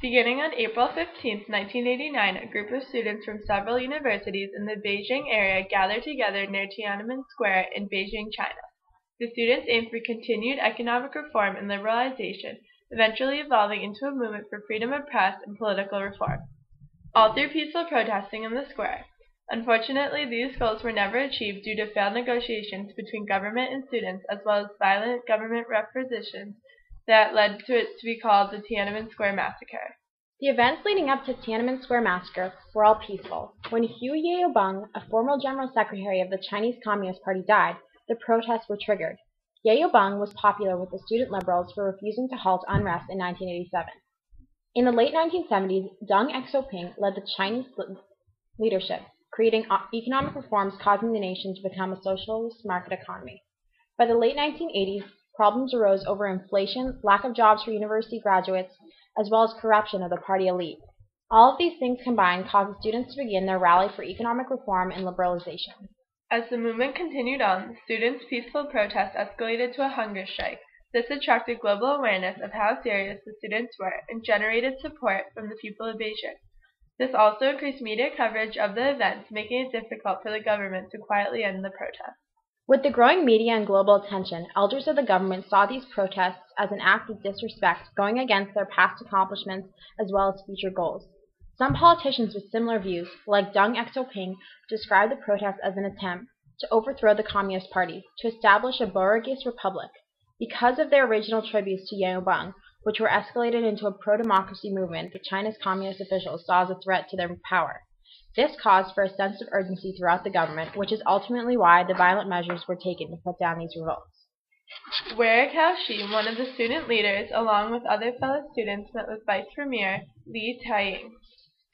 Beginning on April 15, 1989, a group of students from several universities in the Beijing area gathered together near Tiananmen Square in Beijing, China. The students aimed for continued economic reform and liberalization, eventually evolving into a movement for freedom of press and political reform, all through peaceful protesting in the square. Unfortunately, these goals were never achieved due to failed negotiations between government and students, as well as violent government repressions that led to it to be called the Tiananmen Square Massacre. The events leading up to Tiananmen Square Massacre were all peaceful. When Hu Yaobang, a former general secretary of the Chinese Communist Party, died, the protests were triggered. Yaobang was popular with the student liberals for refusing to halt unrest in 1987. In the late 1970s, Deng Xiaoping led the Chinese leadership, creating economic reforms causing the nation to become a socialist market economy. By the late 1980s, problems arose over inflation, lack of jobs for university graduates, as well as corruption of the party elite. All of these things combined caused the students to begin their rally for economic reform and liberalization. As the movement continued on, the students' peaceful protests escalated to a hunger strike. This attracted global awareness of how serious the students were and generated support from the people of Beijing. This also increased media coverage of the events, making it difficult for the government to quietly end the protests. With the growing media and global attention, elders of the government saw these protests as an act of disrespect, going against their past accomplishments as well as future goals. Some politicians with similar views, like Deng Xiaoping, described the protests as an attempt to overthrow the Communist Party, to establish a bourgeois republic. Because of their original tributes to Yaobang, which were escalated into a pro-democracy movement that China's communist officials saw as a threat to their power. This caused for a sense of urgency throughout the government, which is ultimately why the violent measures were taken to put down these revolts. Wei Kaoshi, one of the student leaders, along with other fellow students, met with Vice Premier Li Taiying.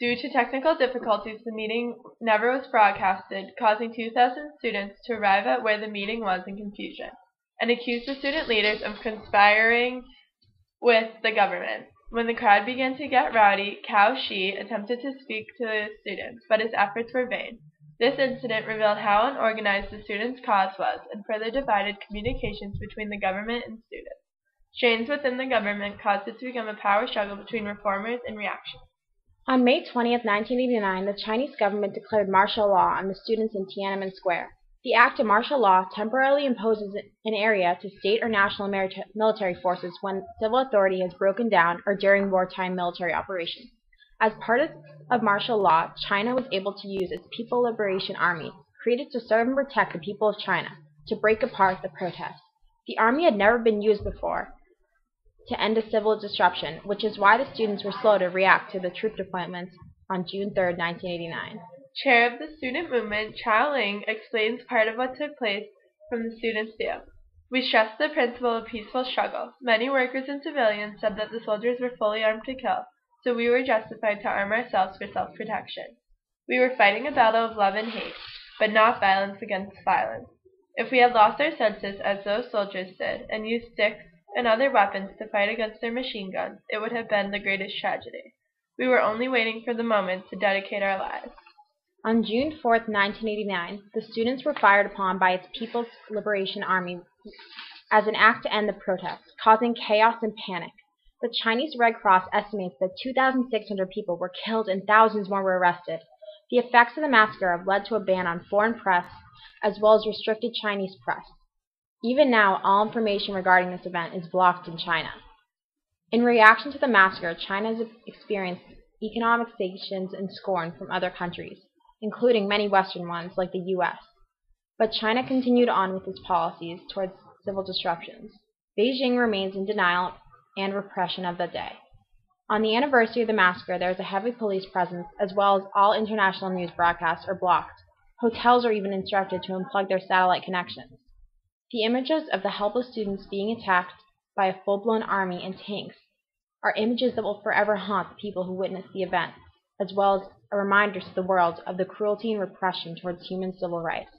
Due to technical difficulties, the meeting never was broadcasted, causing 2,000 students to arrive at where the meeting was in confusion, and accused the student leaders of conspiring with the government. When the crowd began to get rowdy, Cao Shi attempted to speak to the students, but his efforts were vain. This incident revealed how unorganized the students' cause was and further divided communications between the government and students. Strains within the government caused it to become a power struggle between reformers and reactionaries. On May 20, 1989, the Chinese government declared martial law on the students in Tiananmen Square. The act of martial law temporarily imposes an area to state or national military forces when civil authority has broken down or during wartime military operations. As part of martial law, China was able to use its People Liberation Army, created to serve and protect the people of China, to break apart the protests. The army had never been used before to end a civil disruption, which is why the students were slow to react to the troop deployments on June 3, 1989. Chair of the student movement, Chao Ling, explains part of what took place from the students' view. We stressed the principle of peaceful struggle. Many workers and civilians said that the soldiers were fully armed to kill, so we were justified to arm ourselves for self-protection. We were fighting a battle of love and hate, but not violence against violence. If we had lost our senses, as those soldiers did, and used sticks and other weapons to fight against their machine guns, it would have been the greatest tragedy. We were only waiting for the moment to dedicate our lives. On June 4, 1989, the students were fired upon by its People's Liberation Army as an act to end the protests, causing chaos and panic. The Chinese Red Cross estimates that 2,600 people were killed and thousands more were arrested. The effects of the massacre have led to a ban on foreign press, as well as restricted Chinese press. Even now, all information regarding this event is blocked in China. In reaction to the massacre, China has experienced economic sanctions and scorn from other countries, including many Western ones like the U.S. But China continued on with its policies towards civil disruptions. Beijing remains in denial and repression of the day. On the anniversary of the massacre, there is a heavy police presence, as well as all international news broadcasts are blocked. Hotels are even instructed to unplug their satellite connections. The images of the helpless students being attacked by a full-blown army and tanks are images that will forever haunt the people who witnessed the event, as well as a reminder to the world of the cruelty and repression towards human civil rights.